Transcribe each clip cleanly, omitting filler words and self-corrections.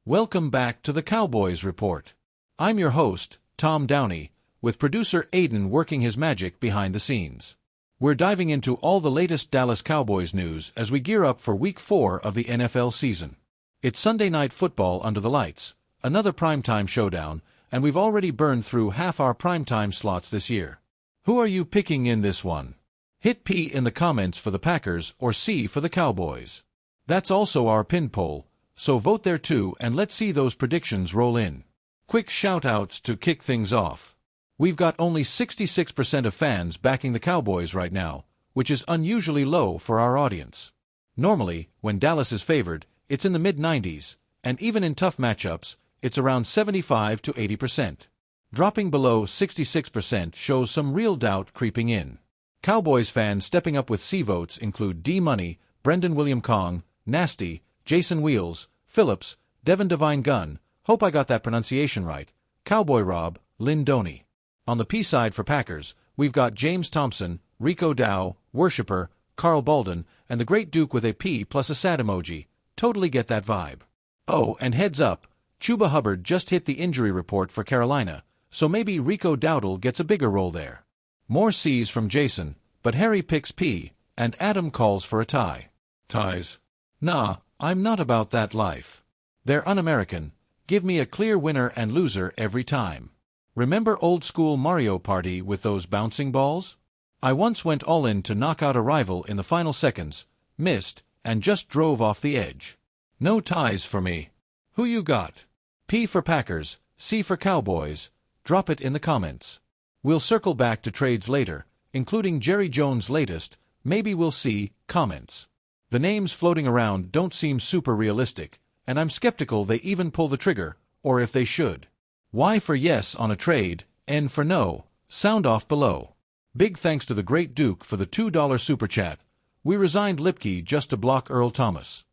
Welcome back to the Cowboys Report. I'm your host, Tom Downey, with producer Aiden working his magic behind the scenes. We're diving into all the latest Dallas Cowboys news as we gear up for Week 4 of the NFL season. It's Sunday Night Football under the lights, another primetime showdown, and we've already burned through half our primetime slots this year. Who are you picking in this one? Hit P in the comments for the Packers or C for the Cowboys. That's also our pin poll, so vote there too and let's see those predictions roll in. Quick shout-outs to kick things off. We've got only 66% of fans backing the Cowboys right now, which is unusually low for our audience. Normally, when Dallas is favored, it's in the mid-90s, and even in tough matchups, it's around 75 to 80%. Dropping below 66% shows some real doubt creeping in. Cowboys fans stepping up with C votes include D-Money, Brendan William Kong, Nasty, Jason Wheels, Phillips, Devin Divine Gun, hope I got that pronunciation right, Cowboy Rob, Lynn Doney. On the P side for Packers, we've got James Thompson, Rico Dow, Worshipper, Carl Bolden, and the Great Duke with a P plus a sad emoji. Totally get that vibe. Oh, and heads up, Chuba Hubbard just hit the injury report for Carolina, so maybe Rico Dowdle gets a bigger role there. More C's from Jason, but Harry picks P, and Adam calls for a tie. Ties? Nah, I'm not about that life. They're un-American. Give me a clear winner and loser every time. Remember old-school Mario Party with those bouncing balls? I once went all in to knock out a rival in the final seconds, missed, and just drove off the edge. No ties for me. Who you got? P for Packers, C for Cowboys. Drop it in the comments. We'll circle back to trades later, including Jerry Jones' latest, maybe we'll see, comments. The names floating around don't seem super realistic, and I'm skeptical they even pull the trigger, or if they should. Y for yes on a trade, N for no, sound off below. Big thanks to the Great Duke for the $2 super chat. We resigned Lipke just to block Earl Thomas.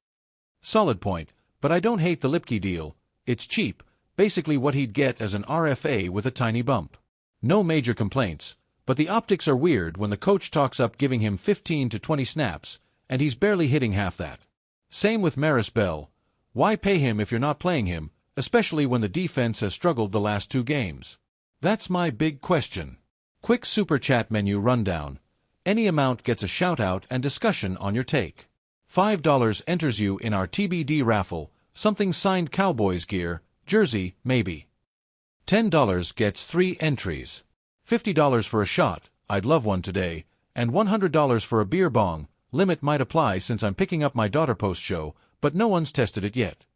Solid point, but I don't hate the Lipke deal. It's cheap, basically what he'd get as an RFA with a tiny bump. No major complaints, but the optics are weird when the coach talks up giving him 15 to 20 snaps, and he's barely hitting half that. Same with Maris Bell. Why pay him if you're not playing him, especially when the defense has struggled the last 2 games? That's my big question. Quick super chat menu rundown. Any amount gets a shout-out and discussion on your take. $5 enters you in our TBD raffle, something signed Cowboys gear, jersey, maybe. $10 gets 3 entries. $50 for a shot, I'd love one today, and $100 for a beer bong. Limit might apply since I'm picking up my daughter post-show, but no one's tested it yet.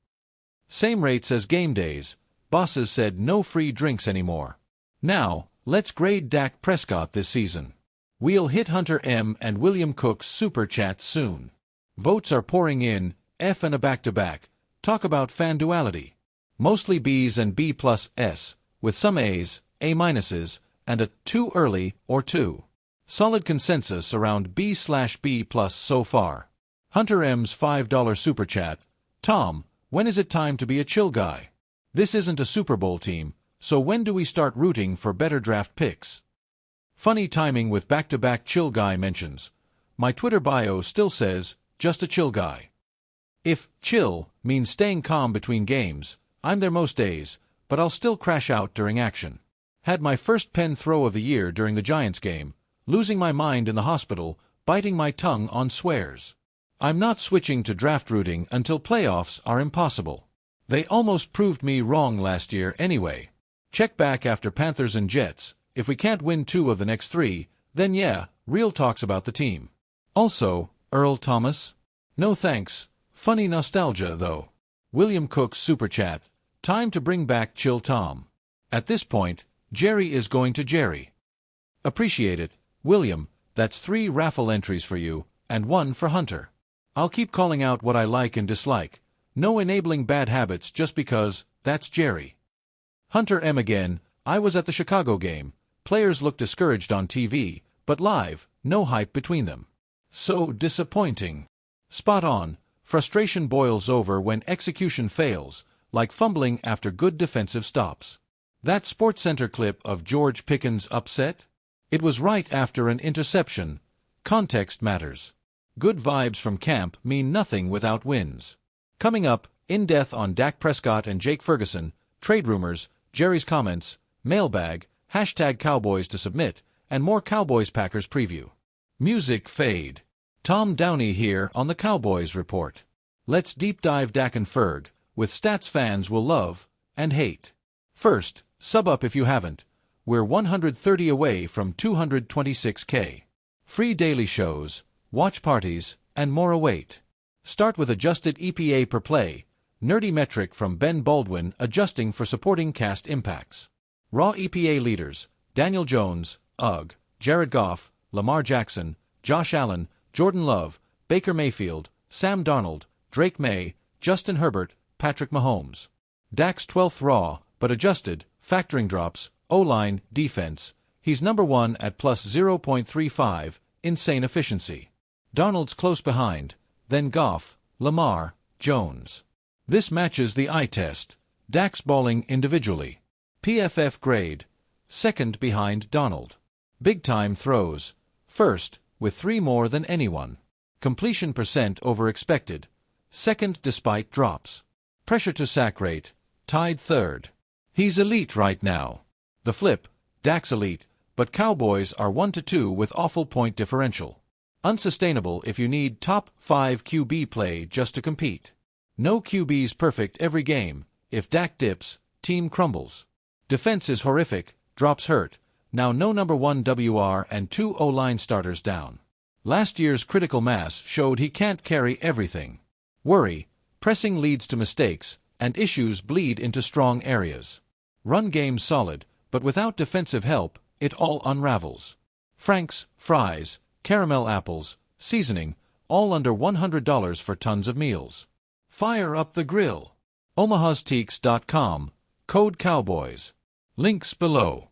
Same rates as game days. Bosses said no free drinks anymore. Now, let's grade Dak Prescott this season. We'll hit Hunter M. and William Cook's super chats soon. Votes are pouring in, F and a back-to-back. Talk about fan duality. Mostly B's and B plus S, with some A's, A minuses, and a too early or 2. Solid consensus around B/B plus so far. Hunter M's $5 super chat. Tom, when is it time to be a chill guy? This isn't a Super Bowl team, so when do we start rooting for better draft picks? Funny timing with back-to-back chill guy mentions. My Twitter bio still says, just a chill guy. If chill means staying calm between games, I'm there most days, but I'll still crash out during action. Had my first pen throw of the year during the Giants game, losing my mind in the hospital, biting my tongue on swears. I'm not switching to draft rooting until playoffs are impossible. They almost proved me wrong last year anyway. Check back after Panthers and Jets. If we can't win 2 of the next 3, then yeah, real talks about the team. Also, Earl Thomas? No thanks. Funny nostalgia, though. William Cook's super chat. Time to bring back Chill Tom. At this point, Jerry is going to Jerry. Appreciate it, William. That's 3 raffle entries for you, and 1 for Hunter. I'll keep calling out what I like and dislike. No enabling bad habits just because, that's Jerry. Hunter M. again. I was at the Chicago game. Players looked discouraged on TV, but live, no hype between them. So disappointing. Spot on. Frustration boils over when execution fails, like fumbling after good defensive stops. That SportsCenter clip of George Pickens upset? It was right after an interception. Context matters. Good vibes from camp mean nothing without wins. Coming up, in-depth on Dak Prescott and Jake Ferguson, trade rumors, Jerry's comments, mailbag, hashtag Cowboys to submit, and more Cowboys-Packers preview. Music fade. Tom Downey here on the Cowboys Report. Let's deep dive Dak and Ferg, with stats fans will love and hate. First, sub up if you haven't. We're 130 away from 226K. Free daily shows, watch parties, and more await. Start with adjusted EPA per play, nerdy metric from Ben Baldwin adjusting for supporting cast impacts. Raw EPA leaders, Daniel Jones, Ugg, Jared Goff, Lamar Jackson, Josh Allen, Jordan Love, Baker Mayfield, Sam Darnold, Drake May, Justin Herbert, Patrick Mahomes. Dak's 12th raw, but adjusted, factoring drops, O-line, defense. He's number 1 at plus 0.35, insane efficiency. Darnold's close behind, then Goff, Lamar, Jones. This matches the eye test. Dak's balling individually. PFF grade, second behind Darnold. Big-time throws, first, with 3 more than anyone. Completion percent over expected, second despite drops. Pressure to sack rate, tied third. He's elite right now. The flip, Dak's elite, but Cowboys are 1-2 with awful point differential. Unsustainable if you need top 5 QB play just to compete. No QB's perfect every game. If Dak dips, team crumbles. Defense is horrific, drops hurt. Now no number 1 WR and 2 O-line starters down. Last year's critical mass showed he can't carry everything. Worry, pressing leads to mistakes, and issues bleed into strong areas. Run game solid, but without defensive help, it all unravels. Franks, fries, caramel apples, seasoning, all under $100 for tons of meals. Fire up the grill. OmahasTeaks.com, code Cowboys. Links below.